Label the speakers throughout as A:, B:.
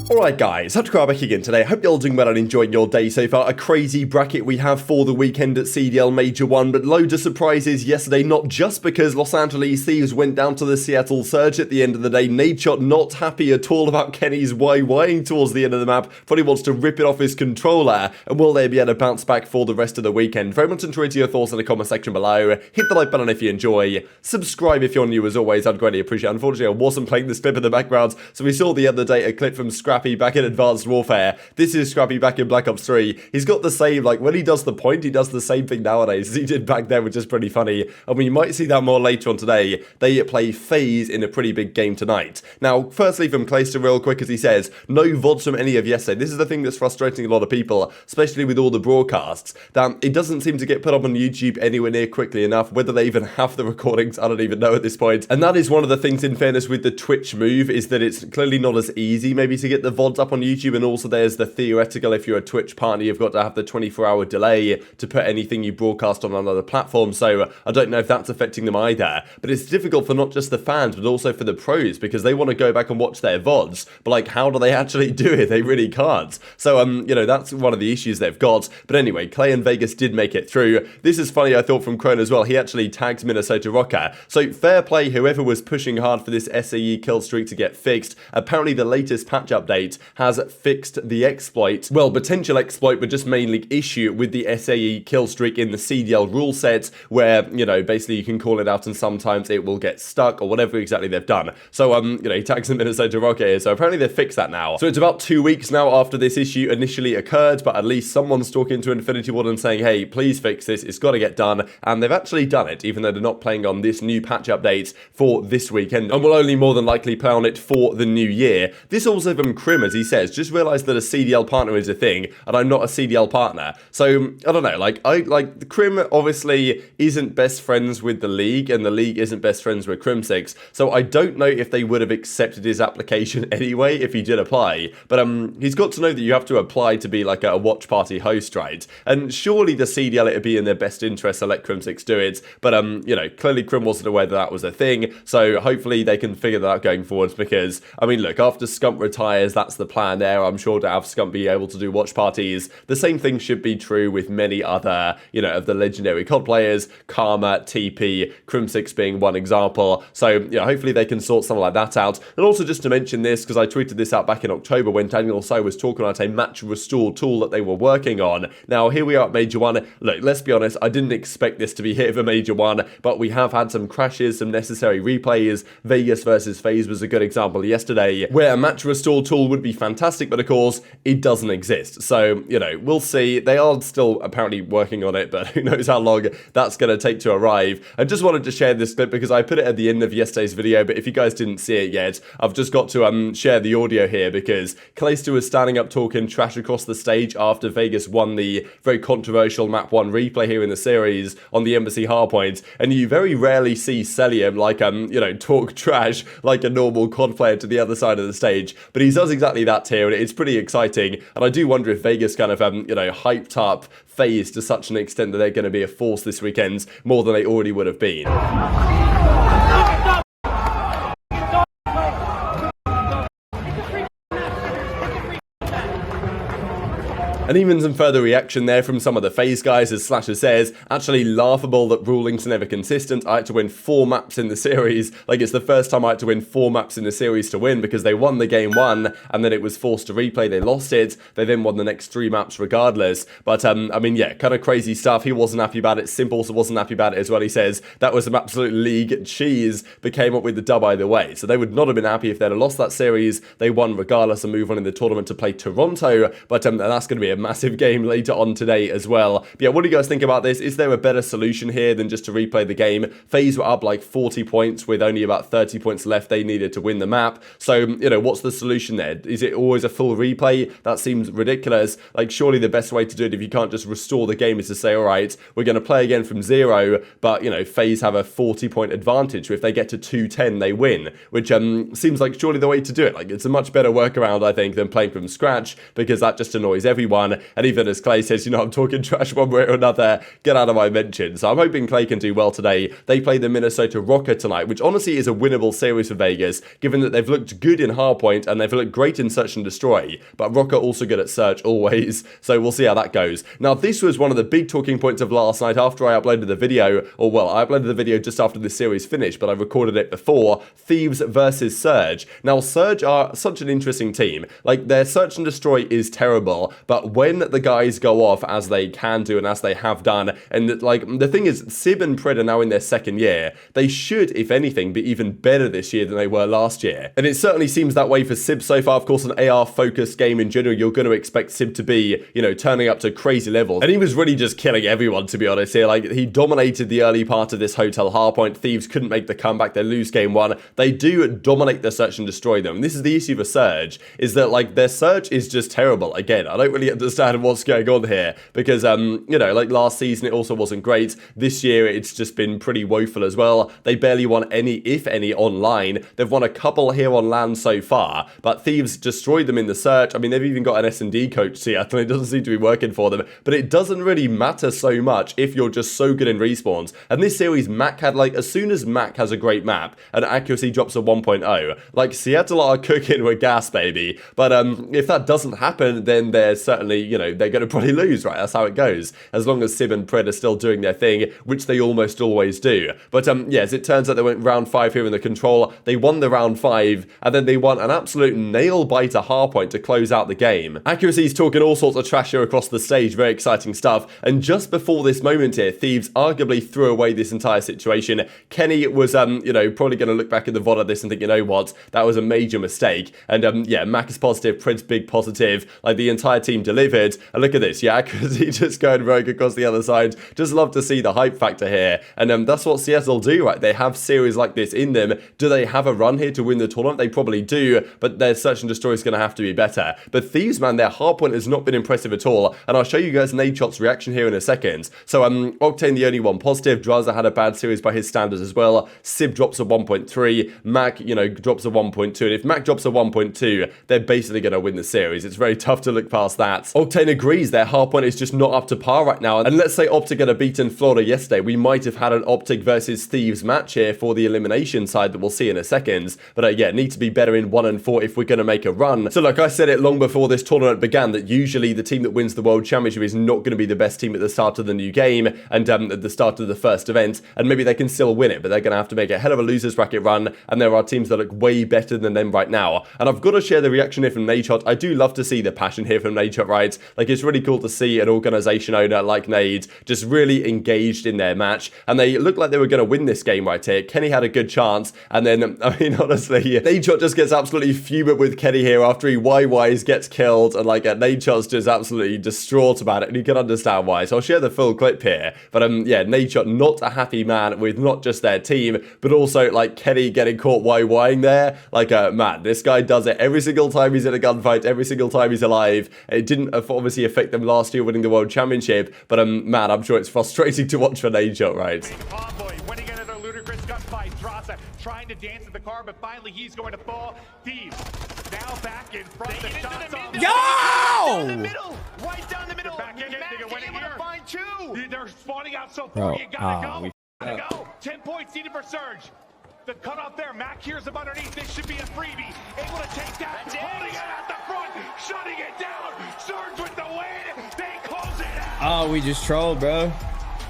A: Alright guys, TacticalRab back again today. Hope you're all doing well and enjoying your day so far. A crazy bracket we have for the weekend at CDL Major 1, but loads of surprises yesterday, not just because Los Angeles Thieves went down to the Seattle Surge at the end of the day. Nadeshot not happy at all about Kenny's YYing towards the end of the map. Probably wants to rip it off his controller, and will they be able to bounce back for the rest of the weekend? Very much enjoy your thoughts in the comment section below. Hit the like button if you enjoy. Subscribe if you're new as always, I'd greatly appreciate it. Unfortunately, I wasn't playing this clip in the background, so we saw the other day a clip from Scrappy back in Advanced Warfare. This is Scrappy back in Black Ops 3. He's got the same, like, when he does the point, he does the same thing nowadays as he did back then, which is pretty funny. And we might see that more later on today. They play FaZe in a pretty big game tonight. Now, firstly from Clayster real quick, as he says, no VODs from any of yesterday. This is the thing that's frustrating a lot of people, especially with all the broadcasts, that it doesn't seem to get put up on YouTube anywhere near quickly enough. Whether they even have the recordings, I don't even know at this point. And that is one of the things, in fairness, with the Twitch move, is that it's clearly not as easy maybe to get the VODs up on YouTube, and also there's the theoretical, if you're a Twitch partner, you've got to have the 24-hour delay to put anything you broadcast on another platform, so I don't know if that's affecting them either. But it's difficult for not just the fans, but also for the pros, because they want to go back and watch their VODs, but like, how do they actually do it? They really can't. So, you know, that's one of the issues they've got. But anyway, Clay and Vegas did make it through. This is funny, I thought, from Crone as well. He actually tagged Minnesota Rokkr. So, fair play, whoever was pushing hard for this SAE kill streak to get fixed. Apparently, the latest patch update has fixed the exploit, well, potential exploit, but just mainly issue with the SAE kill streak in the CDL rule set, where, you know, basically you can call it out and sometimes it will get stuck or whatever exactly they've done. So, you know, he tags the Minnesota Rokkr here, so apparently they've fixed that now. So it's about 2 weeks now after this issue initially occurred, but at least someone's talking to Infinity Ward and saying, hey, please fix this, it's got to get done, and they've actually done it, even though they're not playing on this new patch update for this weekend, and will only more than likely play on it for the new year. This also from Crim, as he says, just realised that a CDL partner is a thing, and I'm not a CDL partner. So, I don't know, like, the Crim obviously isn't best friends with the league, and the league isn't best friends with Crim6, so I don't know if they would have accepted his application anyway if he did apply. But he's got to know that you have to apply to be like a watch party host, right? And surely the CDL, it would be in their best interest to let Crim6 do it, but you know, clearly Crim wasn't aware that that was a thing, so hopefully they can figure that out going forwards, because, I mean, look, after Scump retires, that's the plan there. I'm sure to have Scump be able to do watch parties. The same thing should be true with many other, you know, of the legendary COD players, Karma, TP, Crim6 being one example. So, you know, hopefully they can sort something like that out. And also just to mention this, because I tweeted this out back in October when Daniel So was talking about a match restore tool that they were working on. Now, here we are at Major 1. Look, let's be honest, I didn't expect this to be hit of a Major 1, but we have had some crashes, some necessary replays. Vegas versus FaZe was a good example yesterday, where a match restore tool would be fantastic, but of course, it doesn't exist. So, you know, we'll see. They are still apparently working on it, but who knows how long that's going to take to arrive. I just wanted to share this clip because I put it at the end of yesterday's video, but if you guys didn't see it yet, I've just got to share the audio here, because Clayster was standing up talking trash across the stage after Vegas won the very controversial map 1 replay here in the series on the Embassy hardpoint, and you very rarely see Cellium, like, you know, talk trash like a normal COD player to the other side of the stage, but he does exactly that here, and it's pretty exciting. And I do wonder if Vegas kind of, you know, hyped up FaZe to such an extent that they're going to be a force this weekend, more than they already would have been. And even some further reaction there from some of the FaZe guys, as Slasher says, actually laughable that ruling's never consistent. I had to win 4 maps in the series. Like, it's the first time I had to win 4 maps in the series to win, because they won the game 1, and then it was forced to replay. They lost it. They then won the next 3 maps regardless. But, I mean, yeah, kind of crazy stuff. He wasn't happy about it. Simp also wasn't happy about it as well. He says that was some absolute league cheese, but came up with the dub either way. So they would not have been happy if they'd have lost that series. They won regardless and move on in the tournament to play Toronto. But that's going to be a massive game later on today as well. But yeah, what do you guys think about this? Is there a better solution here than just to replay the game? FaZe were up like 40 points with only about 30 points left they needed to win the map. So, you know, what's the solution there? Is it always a full replay? That seems ridiculous. Like, surely the best way to do it, if you can't just restore the game, is to say, all right, we're going to play again from 0, but, you know, FaZe have a 40-point advantage. So if they get to 210, they win, which seems like surely the way to do it. Like, it's a much better workaround, I think, than playing from scratch, because that just annoys everyone. one. And even as Clay says, you know, I'm talking trash one way or another, get out of my mention. So I'm hoping Clay can do well today. They play the Minnesota Rokkr tonight, which honestly is a winnable series for Vegas, given that they've looked good in hardpoint and they've looked great in search and destroy. But Rokkr also good at search always. So we'll see how that goes. Now, this was one of the big talking points of last night after I uploaded the video, or well, I uploaded the video just after the series finished, but I recorded it before. Thieves versus Surge. Now, Surge are such an interesting team. Like, their search and destroy is terrible, but when the guys go off as they can do and as they have done, and like, the thing is, Sib and Pred are now in their second year. They should, if anything, be even better this year than they were last year. And it certainly seems that way for Sib so far. Of course, an AR-focused game in general, you're going to expect Sib to be, you know, turning up to crazy levels. And he was really just killing everyone, to be honest here. Like, he dominated the early part of this hotel hardpoint. Thieves couldn't make the comeback. They lose game one. They do dominate the search and destroy them. And this is the issue for Surge, is that, like, their search is just terrible. Again, I don't really understand what's going on here because, you know, like last season, it also wasn't great. This year, it's just been pretty woeful as well. They barely won any, if any, online. They've won a couple here on land so far, but Thieves destroyed them in the search. I mean, they've even got an S&D coach here, and it doesn't seem to be working for them, but it doesn't really matter so much if you're just so good in respawns. And this series, Mack had, like, as soon as Mack has a great map and accuracy drops to 1.0, like, Seattle are cooking with gas, baby. But if that doesn't happen, then they're certainly, you know, they're going to probably lose, right? That's how it goes. As long as Sib and Pred are still doing their thing, which they almost always do. But yeah, as it turns out, they went round 5 here in the control. They won the round 5, and then they won an absolute nail-biter hardpoint to close out the game. Accuracy's talking all sorts of trash here across the stage. Very exciting stuff. And just before this moment here, Thieves arguably threw away this entire situation. Kenny was, you know, probably going to look back at the VOD of this and think, you know what, that was a major mistake. And yeah, Mack is positive, Pred's big positive. Like, the entire team delivered. And look at this, yeah, accuracy just going rogue across the other side. Just love to see the hype factor here. And that's what Seattle do, right? They have series like this in them. Do they have a run here to win the tournament? They probably do, but their search and destroy is going to have to be better. But Thieves, man, their hardpoint has not been impressive at all. And I'll show you guys Nadeshot's reaction here in a second. So, Octane, the only one positive. Drazah had a bad series by his standards as well. Sib drops a 1.3. Mack, you know, drops a 1.2. And if Mack drops a 1.2, they're basically going to win the series. It's very tough to look past that. Octane agrees their hardpoint is just not up to par right now. And let's say OpTic had beaten Florida yesterday, we might have had an OpTic versus Thieves match here for the elimination side that we'll see in a second. But yeah, need to be better in 1 and 4 if we're going to make a run. So like I said it long before this tournament began, that usually the team that wins the World Championship is not going to be the best team at the start of the new game and at the start of the first event. And maybe they can still win it, but they're going to have to make a hell of a losers bracket run. And there are teams that look way better than them right now. And I've got to share the reaction here from Nadeshot. I do love to see the passion here from Nadeshot, right? Like, it's really cool to see an organization owner like Nade just really engaged in their match. And they looked like they were going to win this game right here. Kenny had a good chance. And then, I mean, honestly, Nadeshot just gets absolutely fuming with Kenny here after he YYs, gets killed. And like, Nadeshot's just absolutely distraught about it. And you can understand why. So I'll share the full clip here. But yeah, Nadeshot not a happy man with not just their team, but also like Kenny getting caught YYing there. Like, man, this guy does it every single time he's in a gunfight, every single time he's alive. It didn't obviously affect them last year winning the World Championship, but man, I'm sure it's frustrating to watch for Nadeshot, right?
B: Envoy winning another ludicrous gunfight. Drazah trying to dance in the car, but finally he's going to fall. Thieves now back in front. The shots off.
C: Yo!
B: Down the middle, right down the middle. Back in, they're winning here. Find 2. They're spawning out so far. You gotta go. 10 points needed for Surge. The cutoff there. Mack hears him underneath. This should be a freebie. Able to take that. Holding it at the front. Shutting it down. Surge with the win. They close it out.
C: Oh, we just trolled, bro.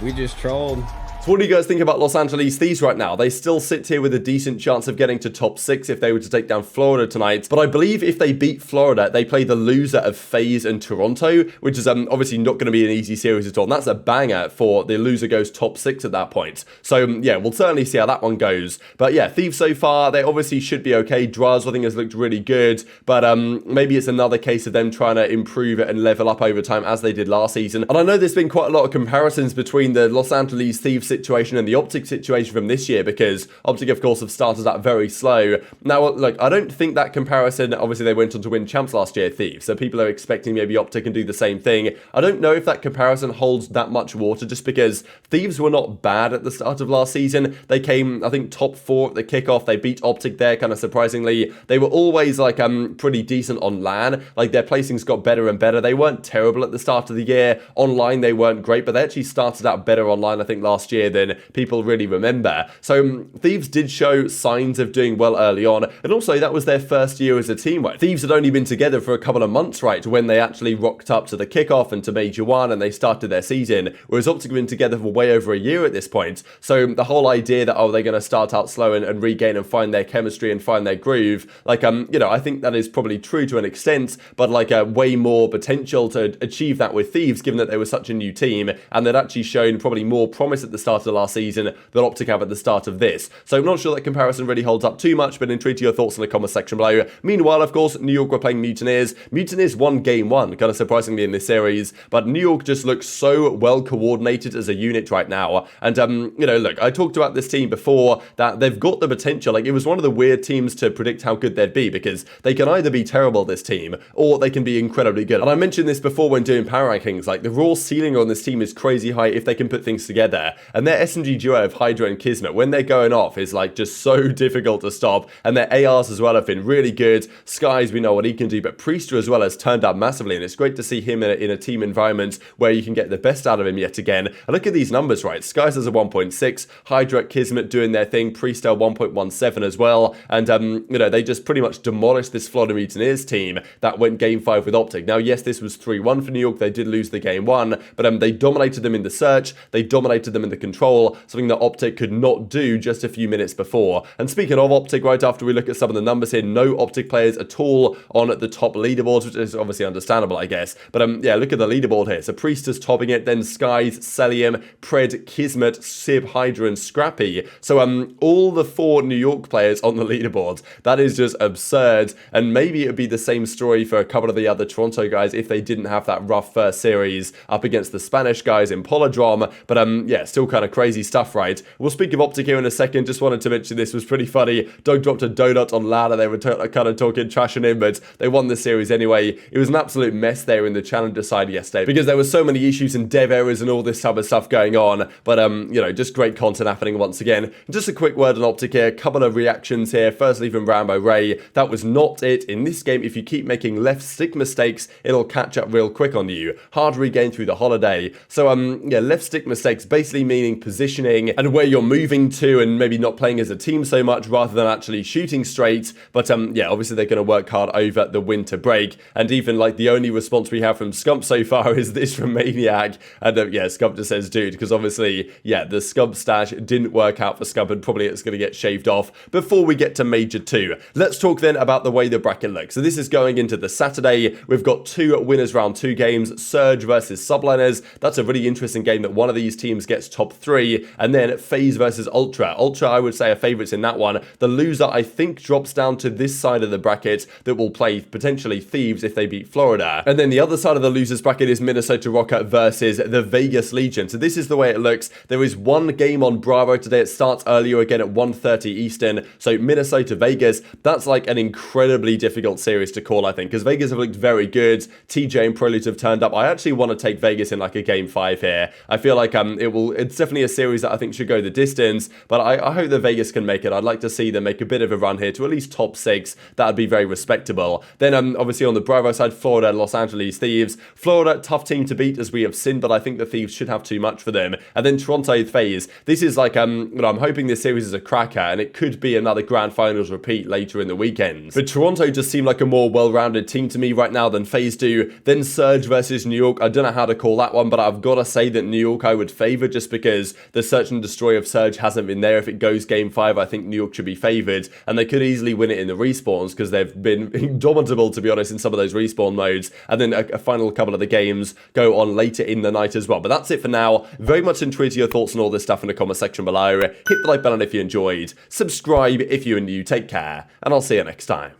C: We just trolled.
A: So what do you guys think about Los Angeles Thieves right now? They still sit here with a decent chance of getting to top 6 if they were to take down Florida tonight. But I believe if they beat Florida, they play the loser of FaZe and Toronto, which is obviously not going to be an easy series at all. And that's a banger for the loser goes top 6 at that point. So yeah, we'll certainly see how that one goes. But yeah, Thieves so far, they obviously should be okay. Drazah, I think, has looked really good. But maybe it's another case of them trying to improve it and level up over time as they did last season. And I know there's been quite a lot of comparisons between the Los Angeles Thieves situation and the OpTic situation from this year, because OpTic, of course, have started out very slow. Now, look, I don't think that comparison, obviously they went on to win champs last year, Thieves, so people are expecting maybe OpTic can do the same thing. I don't know if that comparison holds that much water, just because Thieves were not bad at the start of last season. They came, I think, top 4 at the kickoff. They beat OpTic there, kind of surprisingly. They were always, like, pretty decent on LAN. Like, their placings got better and better. They weren't terrible at the start of the year. Online, they weren't great, but they actually started out better online, I think, last year than people really remember. So, Thieves did show signs of doing well early on, and also that was their first year as a team, right? Thieves had only been together for a couple of months, right, when they actually rocked up to the kickoff and to Major 1 and they started their season, whereas OpTic have been together for way over a year at this point. So the whole idea that, oh, they're going to start out slow and regain and find their chemistry and find their groove, like, you know, I think that is probably true to an extent, but like way more potential to achieve that with Thieves, given that they were such a new team and they'd actually shown probably more promise at the start of last season than OpTic have at the start of this. So I'm not sure that comparison really holds up too much, but intrigued to your thoughts in the comment section below. Meanwhile, of course, New York were playing Mutineers. Mutineers won game 1, kind of surprisingly in this series, but New York just looks so well coordinated as a unit right now. And, you know, look, I talked about this team before, that they've got the potential. Like, it was one of the weird teams to predict how good they'd be, because they can either be terrible, this team, or they can be incredibly good. And I mentioned this before when doing power rankings, like, the raw ceiling on this team is crazy high if they can put things together. And their SMG duo of Hydra and Kismet, when they're going off, is like just so difficult to stop. And their ARs as well have been really good. Skies, we know what he can do, but Priester as well has turned up massively, and it's great to see him in a team environment where you can get the best out of him yet again. And look at these numbers, right? Skies has a 1.6, Hydra, Kismet doing their thing, Priester 1.17 as well, and you know, they just pretty much demolished this Florida Mutineers team that went game 5 with OpTic. Now, yes, this was 3-1 for New York, they did lose the game 1, but they dominated them in the search, they dominated them in the control, something that OpTic could not do just a few minutes before. And speaking of OpTic, right after we look at some of the numbers here, no OpTic players at all on the top leaderboards, which is obviously understandable, I guess. But yeah, look at the leaderboard here. So Priester's topping it, then Skies, Cellium, Pred, Kismet, Sib, Hydra, and Scrappy. So all the 4 New York players on the leaderboard. That is just absurd. And maybe it would be the same story for a couple of the other Toronto guys if they didn't have that rough first series up against the Spanish guys in Polydrome. But yeah, still kind of crazy stuff, right? We'll speak of OpTic here in a second. Just wanted to mention this was pretty funny. Doug dropped a donut on Ladder. They were kind of talking trash on him, but they won the series anyway. It was an absolute mess there in the Challenger side yesterday, because there were so many issues and dev errors and all this type of stuff going on. But you know, just great content happening once again. Just a quick word on OpTic here. A couple of reactions here. Firstly from Rambo Ray. That was not it. In this game, if you keep making left stick mistakes, it'll catch up real quick on you. Hard to regain through the holiday. So yeah, left stick mistakes basically meaning positioning and where you're moving to, and maybe not playing as a team so much rather than actually shooting straight. But yeah, obviously they're going to work hard over the winter break. And even like the only response we have from Scump so far is this from Maniac. And yeah, Scump just says, dude, because obviously, yeah, the Scump stash didn't work out for Scump, and probably it's going to get shaved off before we get to Major 2. Let's talk then about the way the bracket looks. So this is going into the Saturday. We've got 2 winners round 2 games, Surge versus Subliners. That's a really interesting game that one of these teams gets top 3. And then FaZe versus Ultra. Ultra, I would say, are favourites in that one. The loser, I think, drops down to this side of the bracket that will play potentially Thieves if they beat Florida. And then the other side of the losers bracket is Minnesota Rokkr versus the Vegas Legion. So this is the way it looks. There is one game on Bravo today. It starts earlier again at 1:30 Eastern. So Minnesota Vegas, that's like an incredibly difficult series to call, I think, because Vegas have looked very good. TJ and Prelude have turned up. I actually want to take Vegas in like a game 5 here. I feel like it's definitely a series that I think should go the distance, but I hope that Vegas can make it. I'd like to see them make a bit of a run here to at least top 6. That'd be very respectable. Then obviously on the Bravo side, Florida, Los Angeles Thieves. Florida, tough team to beat as we have seen, but I think the Thieves should have too much for them. And then Toronto FaZe. This is like, you know, I'm hoping this series is a cracker, and it could be another grand finals repeat later in the weekend. But Toronto just seem like a more well-rounded team to me right now than FaZe do. Then Surge versus New York. I don't know how to call that one, but I've got to say that New York I would favour, just because the search and destroy of Surge hasn't been there. If it goes game 5, I think New York should be favoured, and they could easily win it in the respawns because they've been indomitable, to be honest, in some of those respawn modes. And then a final couple of the games go on later in the night as well. But that's it for now. Very much intrigued to your thoughts on all this stuff in the comment section below. Hit the like button if you enjoyed. Subscribe if you're new. Take care, and I'll see you next time.